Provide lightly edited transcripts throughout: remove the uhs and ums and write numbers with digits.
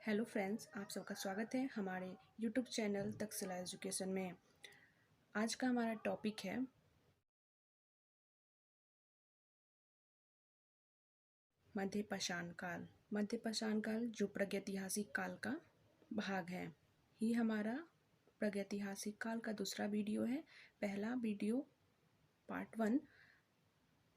Hello friends, आप सबका स्वागत है हमारे यूट्यूब चैनल तक्षशिला एजुकेशन में। आज का हमारा टॉपिक है मध्यपाषाण काल। मध्यपाषाण काल जो प्रागैतिहासिक काल का भाग है। ये हमारा प्रागैतिहासिक काल का दूसरा वीडियो है। पहला वीडियो पार्ट 1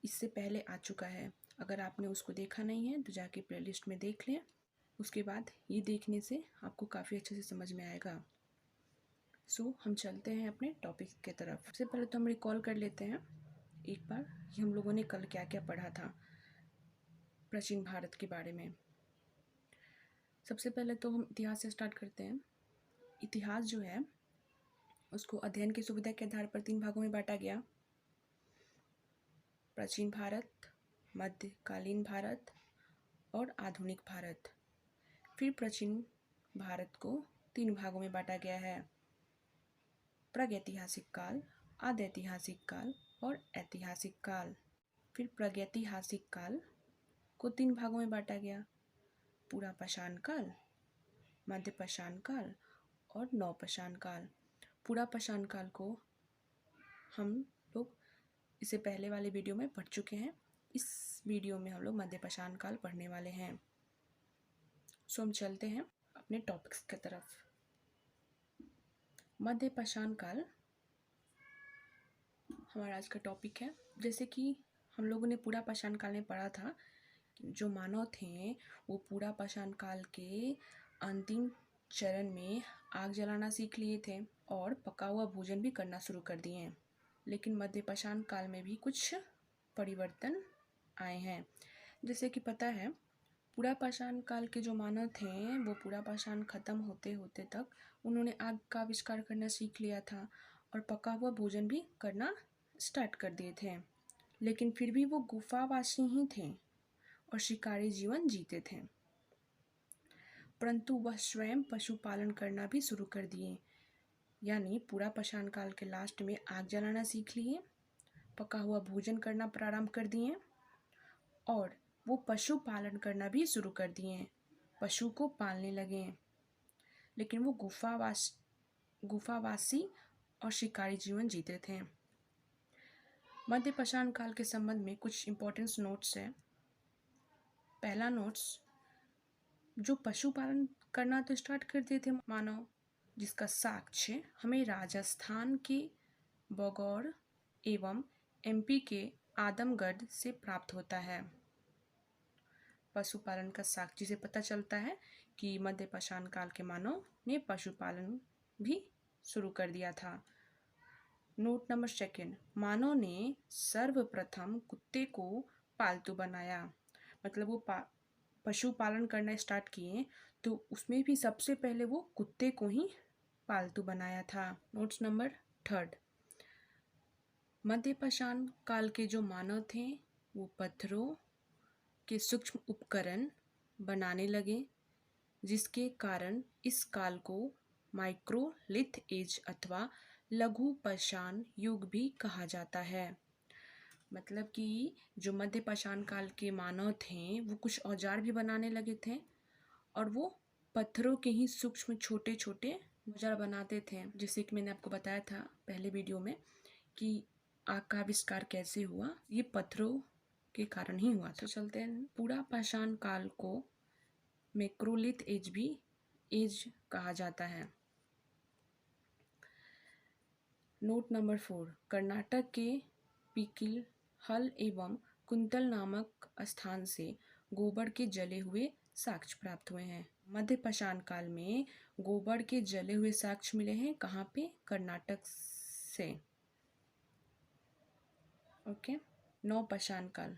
इससे पहले आ चुका है। अगर आपने उसको देखा नहीं है तो जाके प्लेलिस्ट में देख लें। उसके बाद ये देखने से आपको काफ़ी अच्छे से समझ में आएगा। हम चलते हैं अपने टॉपिक के तरफ। सबसे पहले तो हम रिकॉल कर लेते हैं एक बार कि हम लोगों ने कल क्या क्या पढ़ा था प्राचीन भारत के बारे में। सबसे पहले तो हम इतिहास से स्टार्ट करते हैं। इतिहास जो है उसको अध्ययन की सुविधा के आधार पर 3 भागों में बांटा गया: प्राचीन भारत, मध्यकालीन भारत और आधुनिक भारत। फिर प्राचीन भारत को 3 भागों में बांटा गया है: प्रागैतिहासिक काल, आधैतिहासिक काल और ऐतिहासिक काल। फिर प्रागैतिहासिक काल को 3 भागों में बांटा गया: पुरापाषाण काल, मध्यपाषाण काल और नवपाषाण काल। पुरापाषाण काल को हम लोग इससे पहले वाले वीडियो में पढ़ चुके हैं। इस वीडियो में हम लोग मध्यपाषाण काल पढ़ने वाले हैं। हम चलते हैं अपने टॉपिक्स की तरफ। मध्यपाषाण काल हमारा आज का टॉपिक है। जैसे कि हम लोगों ने पुरापाषाण काल में पढ़ा था, जो मानव थे वो पुरापाषाण काल के अंतिम चरण में आग जलाना सीख लिए थे और पका हुआ भोजन भी करना शुरू कर दिए। लेकिन मध्यपाषाण काल में भी कुछ परिवर्तन आए हैं। जैसे कि पता है, पुरापाषाण काल के जो मानव थे वो पुरापाषाण खत्म होते होते तक उन्होंने आग का आविष्कार करना सीख लिया था और पका हुआ भोजन भी करना स्टार्ट कर दिए थे। लेकिन फिर भी वो गुफावासी ही थे और शिकारी जीवन जीते थे। परंतु वह स्वयं पशुपालन करना भी शुरू कर दिए। यानी पुरापाषाण काल के लास्ट में आग जलाना सीख लिए, पका हुआ भोजन करना प्रारंभ कर दिए और वो पशुपालन करना भी शुरू कर दिए। पशु को पालने लगे। लेकिन वो गुफावासी और शिकारी जीवन जीते थे। मध्यपाषाण काल के संबंध में कुछ इंपॉर्टेंट नोट्स है। पहला नोट्स, जो पशुपालन करना तो स्टार्ट कर दिए थे मानव, जिसका साक्ष्य हमें राजस्थान के बगौर एवं एमपी के आदमगढ़ से प्राप्त होता है। पशुपालन का साक्ष्य से पता चलता है कि मध्यपाषाण काल के मानव ने पशुपालन भी शुरू कर दिया था। नोट नंबर 2, मानव ने सर्वप्रथम कुत्ते को पालतू बनाया। मतलब वो पशुपालन करना स्टार्ट किए तो उसमें भी सबसे पहले वो कुत्ते को ही पालतू बनाया था। नोट्स नंबर 3, मध्यपाषाण काल के जो मानव थे वो पत्थरों के सूक्ष्म उपकरण बनाने लगे, जिसके कारण इस काल को माइक्रोलिथ एज अथवा लघु पाषाण युग भी कहा जाता है। मतलब कि जो मध्यपाषाण काल के मानव थे वो कुछ औजार भी बनाने लगे थे और वो पत्थरों के ही सूक्ष्म छोटे छोटे औजार बनाते थे। जैसे कि मैंने आपको बताया था पहले वीडियो में कि आग का आविष्कार कैसे हुआ, ये पत्थरों के कारण ही हुआ था। तो चलते हैं, पुरापाषाण काल को मैक्रोलिथ एज भी एज कहा जाता है। नोट नंबर 4, कर्नाटक के पिकिल हल एवं कुंतल नामक स्थान से गोबर के जले हुए साक्ष्य प्राप्त हुए हैं। मध्यपाषाण काल में गोबर के जले हुए साक्ष्य मिले हैं। कहाँ पे? कर्नाटक से। ओके। नवपाषाण काल।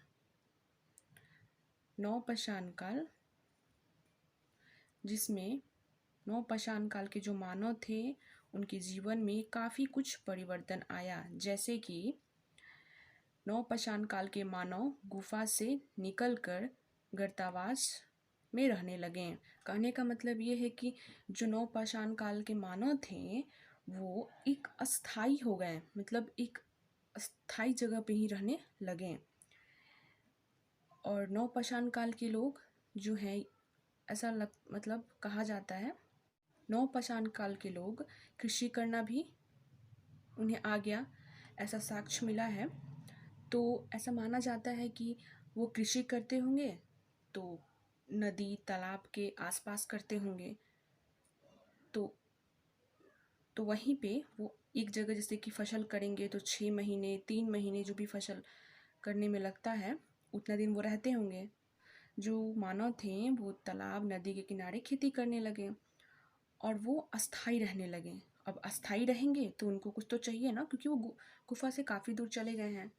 नवपाषाण काल, जिसमें नवपाषाण काल के जो मानव थे उनके जीवन में काफ़ी कुछ परिवर्तन आया। जैसे कि नवपाषाण काल के मानव गुफा से निकलकर गर्तावास में रहने लगे। कहने का मतलब ये है कि जो नवपाषाण काल के मानव थे वो एक अस्थाई हो गए, मतलब एक अस्थाई जगह पे ही रहने लगे। और नवपाषाण काल के लोग जो हैं ऐसा मतलब कहा जाता है। नवपाषाण काल के लोग कृषि करना भी उन्हें आ गया, ऐसा साक्ष्य मिला है। तो ऐसा माना जाता है कि वो कृषि करते होंगे तो नदी तालाब के आसपास करते होंगे, तो वहीं पे वो एक जगह जैसे कि फसल करेंगे तो 6 महीने 3 महीने जो भी फसल करने में लगता है उतना दिन वो रहते होंगे। जो मानव थे वो तालाब नदी के किनारे खेती करने लगे और वो अस्थाई रहने लगे। अब अस्थाई रहेंगे तो उनको कुछ तो चाहिए ना, क्योंकि वो गुफा से काफ़ी दूर चले गए हैं।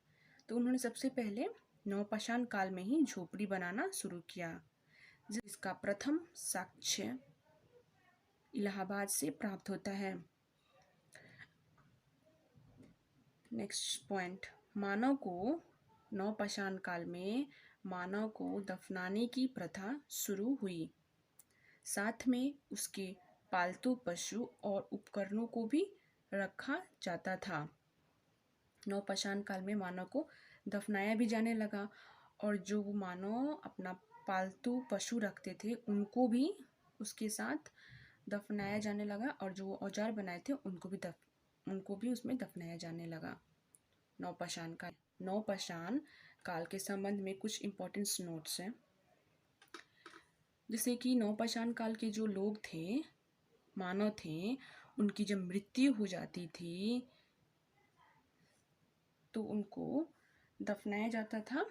तो उन्होंने सबसे पहले नवपाषाण काल में ही झोपड़ी बनाना शुरू किया, जिसका प्रथम साक्ष्य इलाहाबाद से प्राप्त होता है। नेक्स्ट पॉइंट, मानव को नवपाषाण काल में मानव को दफनाने की प्रथा शुरू हुई। साथ में उसके पालतू पशु और उपकरणों को भी रखा जाता था। नवपाषाण काल में मानव को दफनाया भी जाने लगा और जो मानव अपना पालतू पशु रखते थे उनको भी उसके साथ दफनाया जाने लगा और जो औजार बनाए थे उनको भी उसमें दफनाया जाने लगा। नवपाषाण काल के संबंध में कुछ इम्पोर्टेंट नोट्स हैं। जैसे कि नवपाषाण काल के जो लोग थे, मानव थे, उनकी जब मृत्यु हो जाती थी तो उनको दफनाया जाता था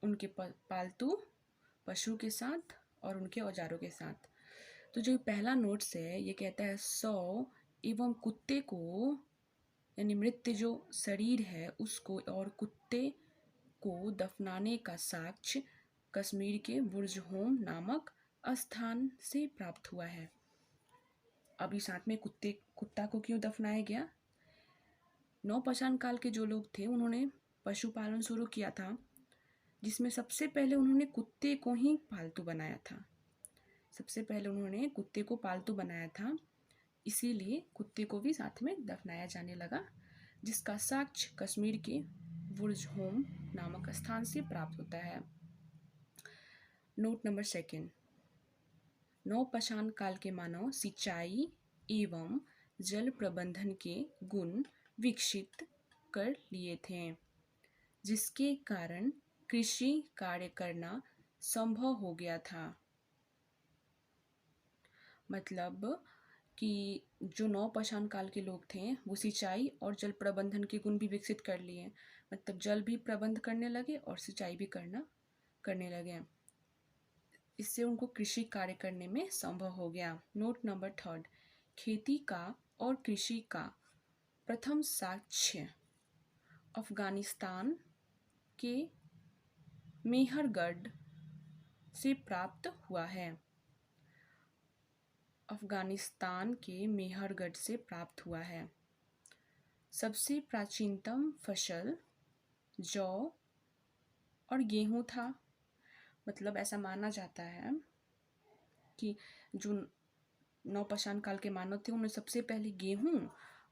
उनके पालतू पशु के साथ और उनके औजारों के साथ। तो जो पहला नोट्स है ये कहता है 100 एवं कुत्ते को, यानी मृत जो शरीर है उसको और कुत्ते को दफनाने का साक्ष्य कश्मीर के बुर्ज होम नामक स्थान से प्राप्त हुआ है। अभी साथ में कुत्ता को क्यों दफनाया गया? नवपाषाण काल के जो लोग थे उन्होंने पशुपालन शुरू किया था, जिसमें सबसे पहले उन्होंने कुत्ते को ही पालतू बनाया था। सबसे पहले उन्होंने कुत्ते को पालतू बनाया था, इसीलिए कुत्ते को भी साथ में दफनाया जाने लगा, जिसका साक्ष्य कश्मीर के बुर्ज होम नामक स्थान से प्राप्त होता है। नोट नंबर 2, नवपाषाण काल के मानव सिंचाई एवं जल प्रबंधन के गुण विकसित कर लिए थे, जिसके कारण कृषि कार्य करना संभव हो गया था। मतलब कि जो नवपाषाण काल के लोग थे वो सिंचाई और जल प्रबंधन के गुण भी विकसित कर लिए, मतलब जल भी प्रबंध करने लगे और सिंचाई भी करने लगे। इससे उनको कृषि कार्य करने में संभव हो गया। नोट नंबर 3, खेती का और कृषि का प्रथम साक्ष्य अफगानिस्तान के मेहरगढ़ से प्राप्त हुआ है। अफगानिस्तान के मेहरगढ़ से प्राप्त हुआ है। सबसे प्राचीनतम फसल जौ और गेहूं था। मतलब ऐसा माना जाता है कि जो नवपाषाण काल के मानव थे उन्होंने सबसे पहले गेहूं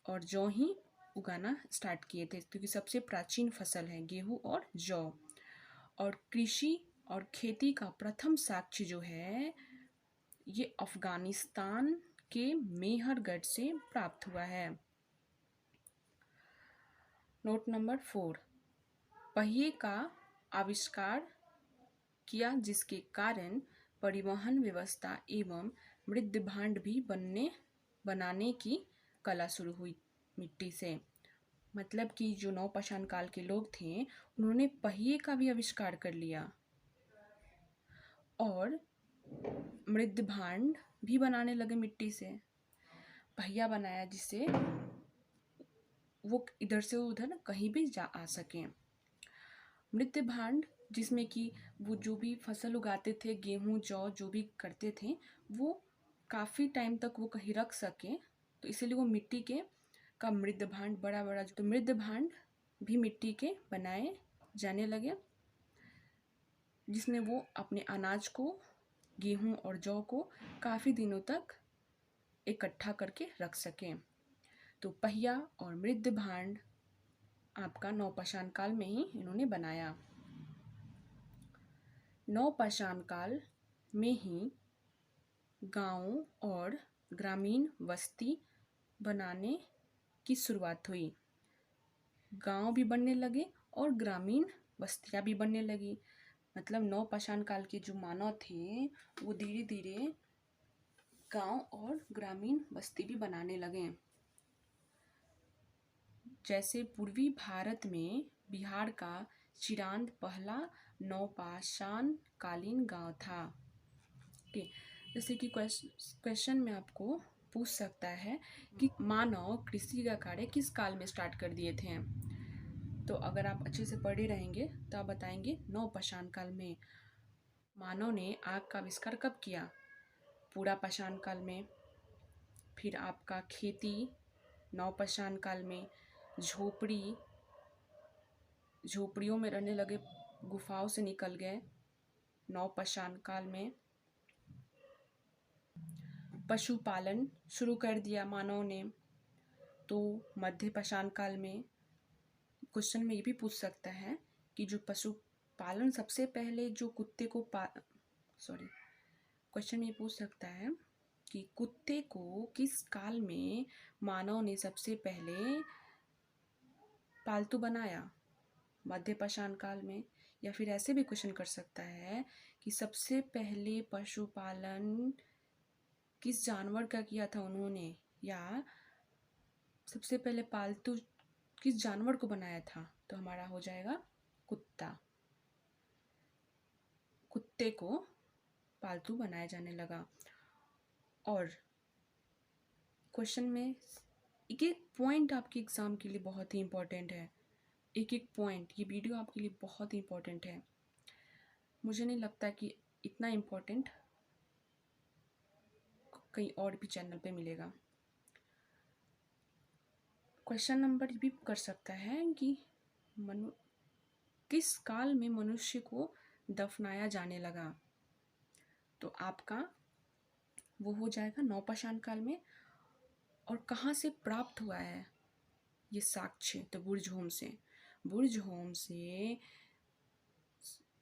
और जौ ही उगाना स्टार्ट किए थे, क्योंकि सबसे प्राचीन फसल है गेहूं और जौ। और कृषि और खेती का प्रथम साक्ष्य जो है ये अफगानिस्तान के मेहरगढ़ से प्राप्त हुआ है। नोट नंबर 4, पहिए का आविष्कार किया, जिसके कारण परिवहन व्यवस्था एवं मृद भांड भी बनाने की कला शुरू हुई मिट्टी से। मतलब कि जो नवपाषाण काल के लोग थे उन्होंने पहिए का भी आविष्कार कर लिया और मृद भांड भी बनाने लगे मिट्टी से। पहिया बनाया जिससे वो इधर से उधर ना कहीं भी जा आ सकें। मृद भांड जिसमें कि वो जो भी फसल उगाते थे, गेहूं जौ जो भी करते थे, वो काफ़ी टाइम तक वो कहीं रख सकें, तो इसीलिए वो मिट्टी के का मृद भांड बड़ा बड़ा, तो मृद भांड भी मिट्टी के बनाए जाने लगे, जिसमें वो अपने अनाज को, गेहूं और जौ को काफ़ी दिनों तक इकट्ठा करके रख सकें। तो पहिया और मृद भांड आपका नवपाषाण काल में ही इन्होंने बनाया। नवपाषाण काल में ही गाँव और ग्रामीण बस्ती बनाने की शुरुआत हुई। गांव भी बनने लगे और ग्रामीण बस्तियां भी बनने लगी। मतलब नवपाषाण काल के जो मानव थे वो धीरे धीरे गांव और ग्रामीण बस्ती भी बनाने लगे। जैसे पूर्वी भारत में बिहार का चिरांद पहला नवपाषाण कालीन गांव था। जैसे कि क्वेश्चन में आपको पूछ सकता है कि मानव कृषि का कार्य किस काल में स्टार्ट कर दिए थे। तो अगर आप अच्छे से पढ़े रहेंगे तो आप बताएंगे नवपाषाण काल में। मानव ने आग का आविष्कार कब किया? पूरा पाषाण काल में। फिर आपका खेती नवपाषाण काल में। झोपड़ियों में रहने लगे, गुफाओं से निकल गए नवपाषाण काल में। पशुपालन शुरू कर दिया मानव ने तो मध्यपाषाण काल में। क्वेश्चन में ये भी पूछ सकता है कि जो पशुपालन सबसे पहले जो कुत्ते को क्वेश्चन ये पूछ सकता है कि कुत्ते को किस काल में मानव ने सबसे पहले पालतू बनाया? मध्यपाषाण काल में। या फिर ऐसे भी क्वेश्चन कर सकता है कि सबसे पहले पशुपालन किस जानवर का किया था उन्होंने, या सबसे पहले पालतू किस जानवर को बनाया था? तो हमारा हो जाएगा कुत्ता। कुत्ते को पालतू बनाया जाने लगा। और क्वेश्चन में एक एक पॉइंट आपके एग्जाम के लिए बहुत ही इम्पोर्टेंट है। एक एक पॉइंट, ये वीडियो आपके लिए बहुत ही इम्पोर्टेंट है। मुझे नहीं लगता कि इतना इम्पोर्टेंट कहीं और भी चैनल पे मिलेगा। क्वेश्चन नंबर भी कर सकता है कि किस काल में मनुष्य को दफनाया जाने लगा? तो आपका वो हो जाएगा नवपाषाण काल में। और कहाँ से प्राप्त हुआ है ये साक्ष्य? तो बुर्जहोम से। बुर्जहोम से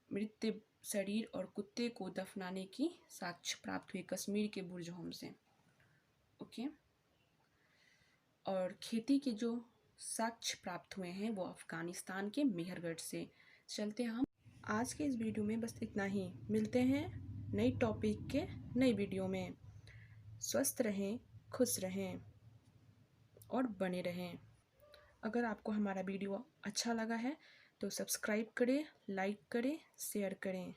मृत शरीर और कुत्ते को दफनाने की साक्ष्य प्राप्त हुई कश्मीर के बुर्जहोम से। ओके। और खेती के जो साक्ष्य प्राप्त हुए हैं वो अफगानिस्तान के मेहरगढ़ से। चलते हैं हम आज के इस वीडियो में, बस इतना ही। मिलते हैं नई टॉपिक के नई वीडियो में। स्वस्थ रहें, खुश रहें और बने रहें। अगर आपको हमारा वीडियो अच्छा लगा है तो सब्सक्राइब करें, लाइक करें, शेयर करें।